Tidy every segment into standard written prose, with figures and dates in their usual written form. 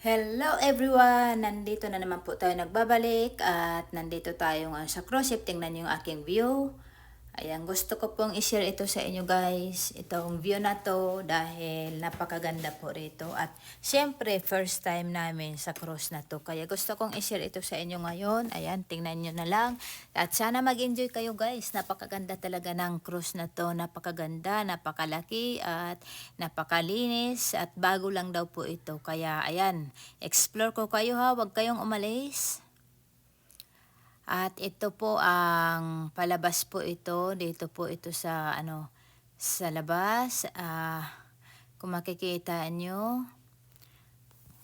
Hello everyone! Nandito na naman po tayo nagbabalik at nandito tayo ngayon sa cruise ship. Tingnan niyo yung aking view. Ayan, gusto ko pong i-share ito sa inyo guys. Itong view na to dahil napakaganda po rito. At syempre, first time namin sa cruise na to. Kaya gusto kong i-share ito sa inyo ngayon. Ayan, tingnan nyo na lang. At sana mag-enjoy kayo guys. Napakaganda talaga ng cruise na to. Napakaganda, napakalaki at napakalinis. At bago lang daw po ito. Kaya ayan, explore ko kayo ha. Huwag kayong umalis. At ito po ang palabas po ito. Dito po ito sa sa labas. Kung makikita nyo,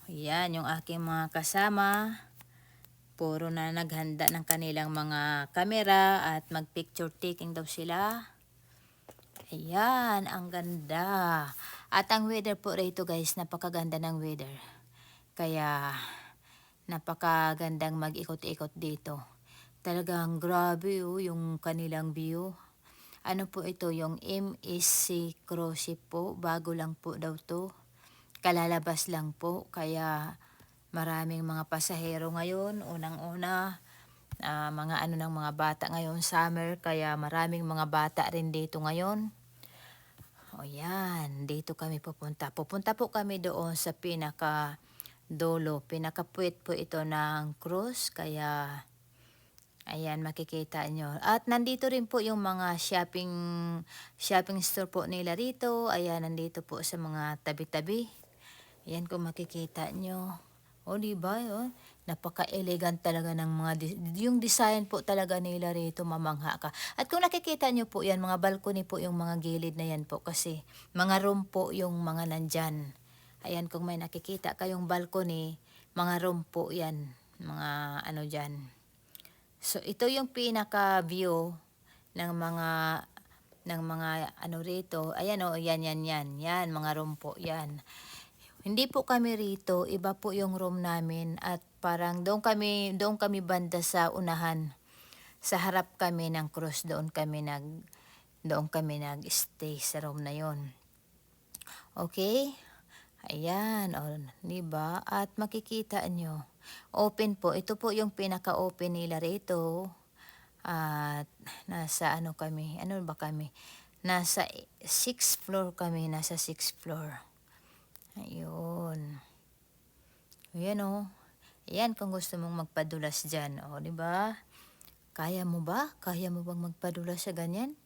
yan yung aking mga kasama. Puro na naghanda ng kanilang mga kamera at mag-picture taking daw sila. Ayan, ang ganda. At ang weather po rito guys, napakaganda ng weather. Kaya napakagandang mag-ikot-ikot dito. Talagang grabe yung kanilang view. Ano po ito, yung MSC cruise ship po. Bago lang po daw to. Kalalabas lang po. Kaya maraming mga pasahero ngayon. Unang-una, mga ng mga bata ngayon, summer. Kaya maraming mga bata rin dito ngayon. O yan, dito kami pupunta. Pupunta po kami doon sa pinaka dulo. Pinakapuwit po ito ng cruise. Kaya ayan, makikita nyo. At nandito rin po yung mga shopping store po nila rito. Ayan, nandito po sa mga tabi-tabi. Ayan, kung makikita nyo. O, diba? Oh, napaka-elegant talaga ng yung design po talaga nila rito, mamangha ka. At kung nakikita nyo po yan, mga balcony po yung mga gilid na yan po. Kasi mga room po yung mga nandyan. Ayan, kung may nakikita kayong balcony, mga room po yan. Mga dyan. So, ito yung pinaka-view ng mga rito. Ayan o, yan. Yan, mga room po, yan. Hindi po kami rito, iba po yung room namin at parang doon kami banda sa unahan. Sa harap kami ng cruise, doon kami nag-stay sa room na yon. Okay? Ayan, o, diba? At makikita nyo, open po. Ito po yung pinaka-open nila rito. At nasa kami, ba kami? Nasa 6th floor kami, nasa 6th floor. Ayun. Ayan o. Ayan, kung gusto mong magpadulas dyan. O, diba? Kaya mo ba? Kaya mo bang magpadulas sa ganyan?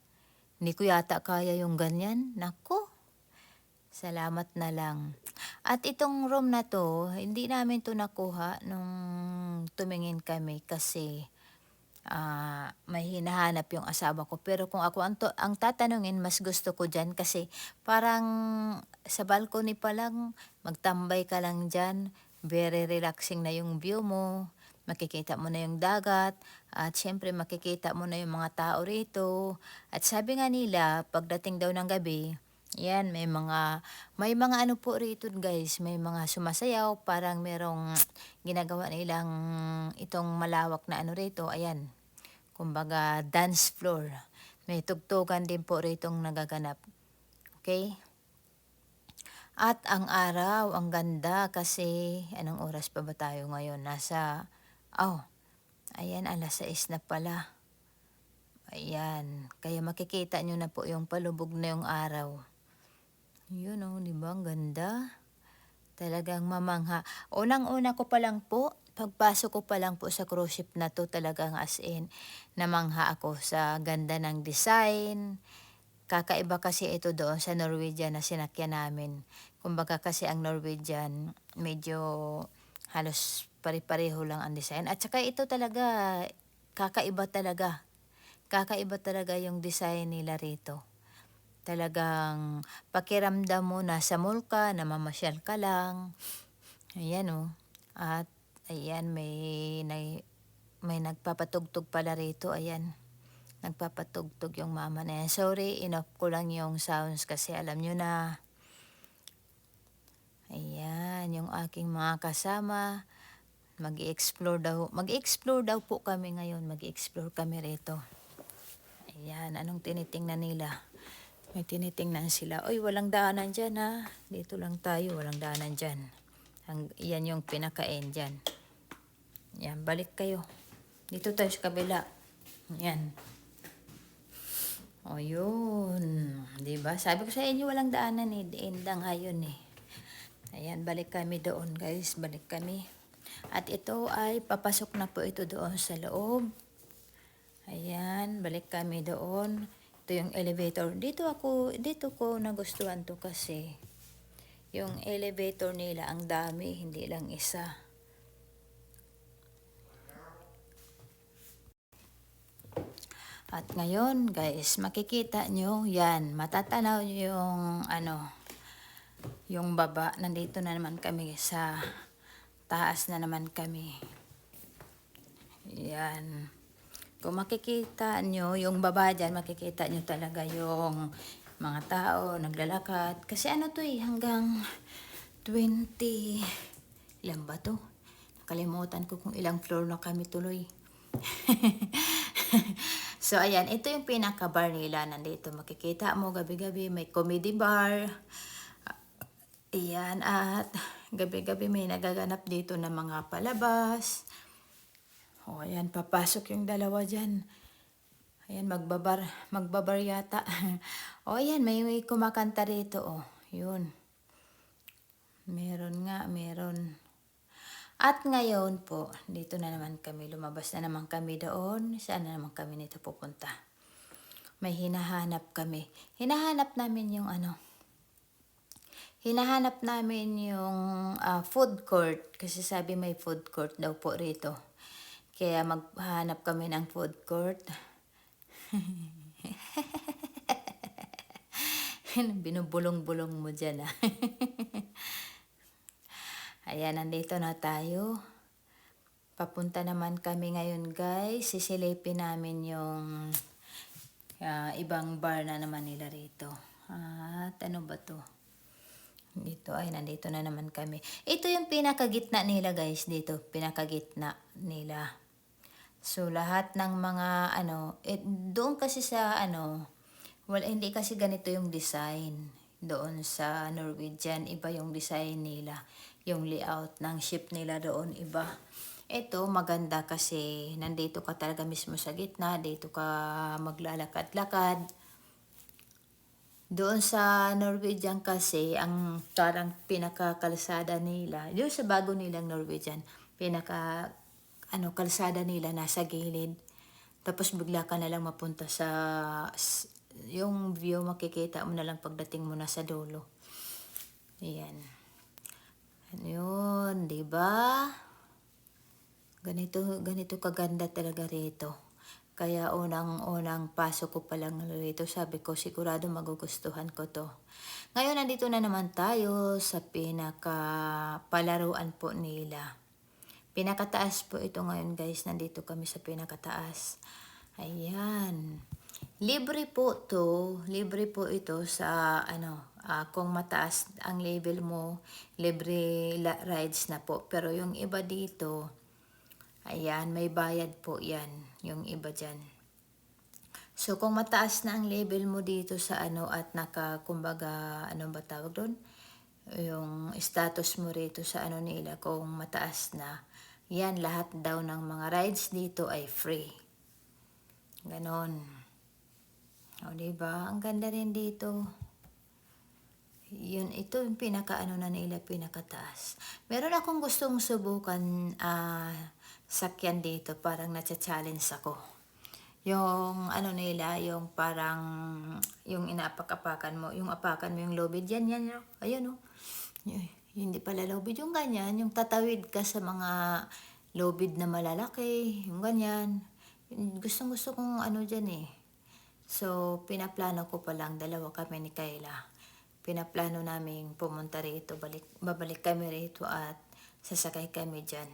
Hindi ko yata kaya yung ganyan. Nako. Salamat na lang. At itong room na to, hindi namin to nakuha nung tumingin kami kasi may hinahanap yung asawa ko. Pero kung ako ang tatanungin, mas gusto ko dyan kasi parang sa balcony pa lang, magtambay ka lang dyan. Very relaxing na yung view mo. Makikita mo na yung dagat at syempre makikita mo na yung mga tao rito. At sabi nga nila, pagdating daw ng gabi, yan, may mga po rito guys, may mga sumasayaw, parang merong ginagawa nilang itong malawak na rito, ayan, kumbaga dance floor. May tugtugan din po ritong nagaganap. Okay? At ang araw, ang ganda kasi, anong oras pa ba tayo ngayon? Ayan, alas 6 na pala. Ayan, kaya makikita nyo na po yung palubog na yung araw. Yun o, diba? Ang ganda. Talagang mamangha. Unang-una ko pa lang po, pagpasok ko pa lang po sa cruise ship na to, talagang as in, namangha ako sa ganda ng design. Kakaiba kasi ito doon sa Norwegian na sinakyan namin. Kumbaga kasi ang Norwegian, medyo halos pare-pareho lang ang design. At saka ito talaga, kakaiba talaga. Kakaiba talaga yung design nila rito. Talagang pakiramdam mo nasa mall ka, namamasyal ka lang. Ayan o. At ayan, may nagpapatugtog pala rito. Ayan, nagpapatugtog yung mama na yan. Sorry, inoff ko lang yung sounds kasi alam nyo na. Ayan, yung aking mga kasama. Mag-i-explore daw po kami ngayon. Mag-i-explore kami rito. Ayan, anong tinitingnan nila? May tinitingnan sila. Oy, walang daanan dyan ha. Dito lang tayo, walang daanan dyan. Yan yung pinaka-end dyan. Yan, balik kayo. Dito tayo sa kabila. Yan. O yun. Diba? Sabi ko sa inyo walang daanan eh. End nga yun eh. Ayan, balik kami doon guys. Balik kami. At ito ay papasok na po ito doon sa loob. Ayan, balik kami doon. Ito yung elevator. Dito ko nagustuhan to kasi yung elevator nila ang dami, hindi lang isa. At ngayon guys, makikita nyo yan, matatanaw nyo yung yung baba. Nandito na naman kami sa taas na naman kami. Yan. Kung makikita nyo, yung baba dyan, makikita nyo talaga yung mga tao, naglalakad. Kasi to hanggang 20, ilan ba to? Nakalimutan ko kung ilang floor na kami tuloy. So, ayan, ito yung pinaka-bar nila. Nandito, makikita mo, gabi-gabi, may comedy bar. Ayan, at gabi-gabi may nagaganap dito na mga palabas. O, ayan, papasok yung dalawa dyan. Ayan, magbabar yata. O, ayan, may kumakanta rito, o. Yun. Meron nga, meron. At ngayon po, dito na naman kami, lumabas na naman kami doon. Saan na naman kami nito pupunta? May hinahanap kami. Hinahanap namin yung food court. Kasi sabi may food court daw po rito. Kaya maghanap kami ng food court. Binubulong-bulong mo dyan ah. Ayan, nandito na tayo. Papunta naman kami ngayon guys. Sisilipin namin yung ibang bar na naman nila rito. At ano ba to? Dito ay nandito na naman kami. Ito yung pinakagitna nila guys dito. Pinakagitna nila. So lahat ng mga doon kasi sa hindi kasi ganito yung design. Doon sa Norwegian, iba yung design nila. Yung layout ng ship nila doon, iba. Ito, maganda kasi nandito ka talaga mismo sa gitna. Dito ka maglalakad-lakad. Doon sa Norwegian kasi, ang parang pinakakalsada nila, doon sa bago nilang Norwegian, kalsada nila nasa gilid. Tapos bigla ka na lang mapunta sa yung view, makikita mo na lang pagdating mo na sa dulo. Ayan. Yun, 'di ba? Ganito kaganda talaga rito. Kaya unang pasok ko pa lang rito, sabi ko sigurado magugustuhan ko to. Ngayon nandito na naman tayo sa pinaka-palaruan po nila. Pinakataas po ito ngayon guys, nandito kami sa pinakataas. Ayan. Libre po ito sa kung mataas ang level mo, libre rides na po. Pero yung iba dito, ayan, may bayad po yan, yung iba dyan. So, kung mataas na ang level mo dito sa at kumbaga, ba tawag doon? Yung status mo rito sa nila, kung mataas na, yan, lahat daw ng mga rides dito ay free. Ganon. O, diba? Ang ganda rin dito. Yun, ito yung na nila, pinakataas. Meron akong gustong subukan sakyan dito, parang na-challenge ako. Yung nila, yung parang yung inaapak-apakan mo, yung apakan mo yung lobid, yan, ayun hindi pala lobid, yung ganyan, yung tatawid ka sa mga lobid na malalaki, yung ganyan. Gustong-gusto kong dyan eh. So, pinaplano ko pa lang, dalawa kami ni Kayla. Pinaplano namin pumunta rito, babalik kami rito at sasakay kami dyan.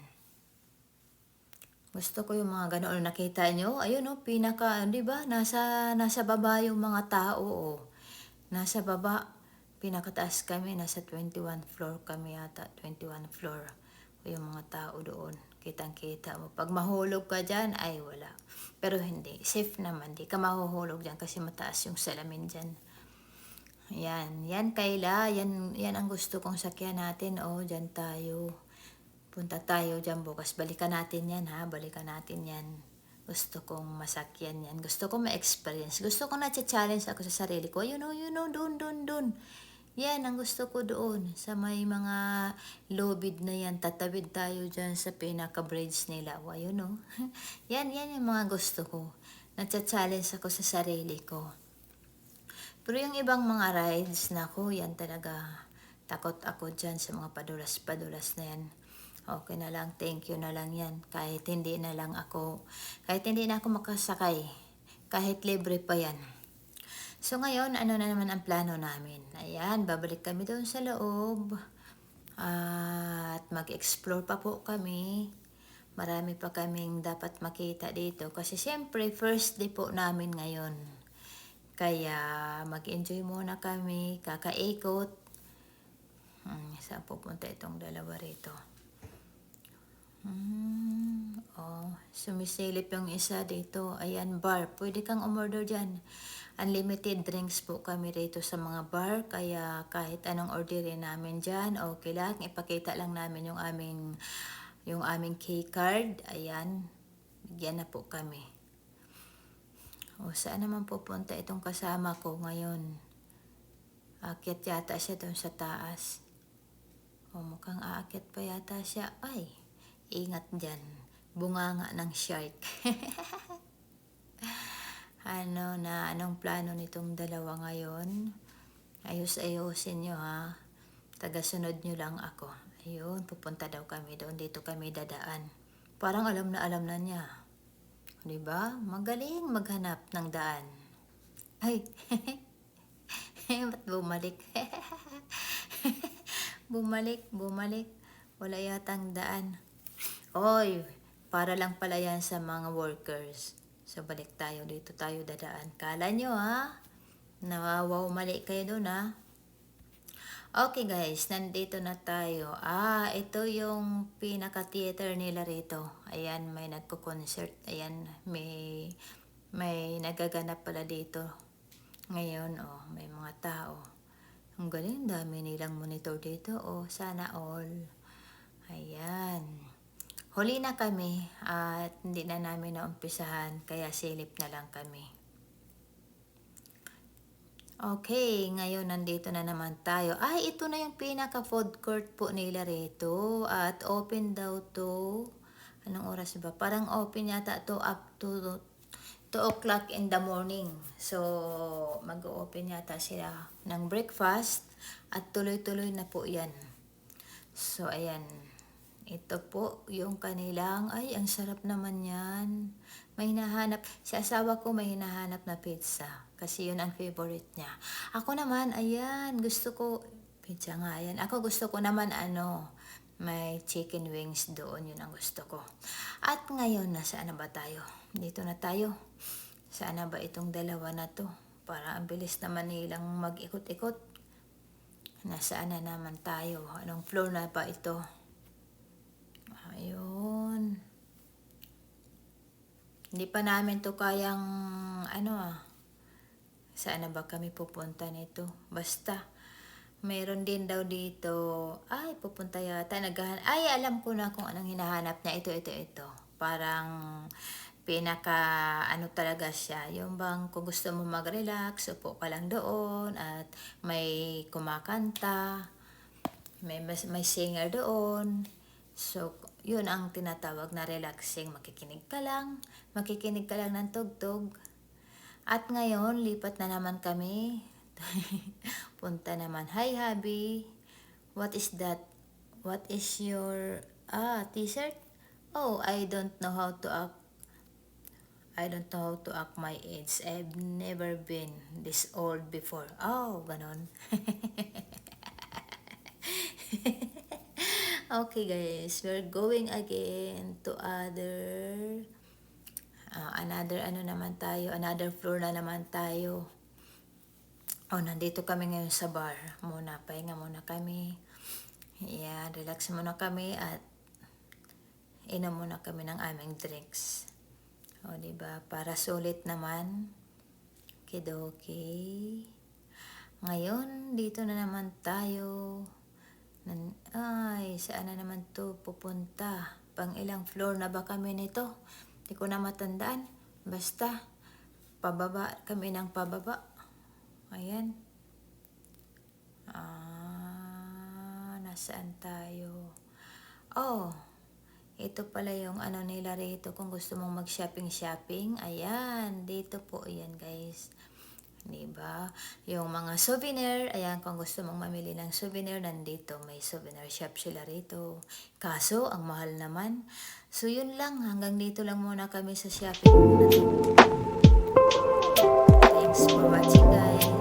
Gusto ko yung mga ganoon, nakita nyo, ayun di ba? Nasa baba yung mga tao, Nasa baba. Pinakataas kami, nasa 21 floor kami yata, 21 floor. Yung mga tao doon, kitang-kita mo. Pag mahulog ka dyan, ay wala. Pero hindi, safe naman, di ka mahuhulog dyan kasi mataas yung salamin dyan. Yan Kayla, yan ang gusto kong sakyan natin. Diyan tayo. Punta tayo diyan bukas. Balikan natin yan ha, balikan natin yan. Gusto kong masakyan yan. Gusto kong ma-experience. Gusto kong na-challenge ako sa sarili ko. Doon. Yan, ang gusto ko doon. Sa may mga lobid na yan, tatawid tayo dyan sa pinaka-bridge nila. Yan yung mga gusto ko. Na-challenge ako sa sarili ko. Pero yung ibang mga rides, nako, yan talaga. Takot ako dyan sa mga padulas-padulas na yan. Okay na lang, thank you na lang yan. Kahit hindi na ako makasakay. Kahit libre pa yan. So ngayon, ano na naman ang plano namin? Ayan, babalik kami doon sa loob. At mag-explore pa po kami. Marami pa kaming dapat makita dito. Kasi siyempre, first day po namin ngayon. Kaya mag-enjoy muna kami, kakaikot. Saan pupunta itong dalawa rito? Sumisilip yung isa dito. Ayan, bar. Pwede kang umorder dyan. Unlimited drinks po kami rito sa mga bar. Kaya kahit anong orderin namin dyan, okay lang. Ipakita lang namin yung aming key card. Ayan. Bigyan na po kami. Saan naman pupunta itong kasama ko ngayon? Aakyat yata siya doon sa taas. Mukhang aakyat pa yata siya. Ay, ingat dyan. Bunganga ng shark. Anong plano nitong dalawa ngayon? Ayusin nyo ha. Tagasunod nyo lang ako. Ayun, pupunta daw kami doon. Dito kami dadaan. Parang alam na niya. Diba? Magaling maghanap ng daan. Ay, ba't bumalik? Bumalik. Wala yatang daan. Oy, para lang pala yan sa mga workers. So, balik tayo. Dito tayo dadaan. Kala nyo ha? Nawawaw, mali kayo doon ha? Okay guys, nandito na tayo. Ito yung pinaka-theater nila rito. Ayan, may nagko-concert. Ayan, may nagaganap pala dito. Ngayon, may mga tao. Ang galing, dami nilang monitor dito. Sana all. Ayan. Huli na kami at hindi na namin naumpisahan, kaya silip na lang kami. Okay, ngayon nandito na naman tayo. Ito na yung pinaka-food court po nila rito. At open daw to. Anong oras ba? Parang open yata to up to 2 o'clock in the morning. So, mag-open yata sila ng breakfast. At tuloy-tuloy na po yan. So, ayan. Ito po yung kanilang, ang sarap naman yan. May hinahanap, si asawa ko may hinahanap na pizza. Kasi yun ang favorite niya. Ako naman, ayan, gusto ko, pizza nga yan. Ako gusto ko naman, may chicken wings doon, yun ang gusto ko. At ngayon, nasaan na ba tayo? Dito na tayo. Saan na ba itong dalawa na to? Para ang bilis naman nilang mag-ikot-ikot. Nasaan na naman tayo? Anong floor na ba ito? Ayun. Hindi pa namin to kayang, saan na ba kami pupunta nito? Basta, mayroon din daw dito, pupunta yata, alam ko na kung anong hinahanap niya, ito. Parang, talaga siya, yung bang kung gusto mo mag-relax, upo ka lang doon, at may kumakanta, may singer doon. So, yun ang tinatawag na relaxing. Makikinig ka lang ng tugtog. At ngayon, lipat na naman kami. Punta naman. Hi, hubby. What is that? What is your t-shirt? I don't know how to act. I don't know how to act my age. I've never been this old before. Ganon. Okay guys, we're going again to another floor na naman tayo. Nandito kami ngayon sa bar. Pahinga muna kami. Yan, relax muna kami at inom muna kami ng aming drinks. Diba? Para sulit naman. Kidoki. Ngayon, dito na naman tayo. Ay, saan na naman to pupunta? Pang ilang floor na ba kami nito? Hindi ko na matandaan. Basta, pababa kami ng pababa. Ayan. Nasaan tayo? Oh, ito pala yung ano nila rito kung gusto mong mag-shopping. Ayan, dito po yan guys. Diba? Yung mga souvenir, ayan, kung gusto mong mamili ng souvenir, nandito, may souvenir shop sila rito. Kaso, ang mahal naman. So, yun lang. Hanggang dito lang muna kami sa shopping. Thanks for watching guys.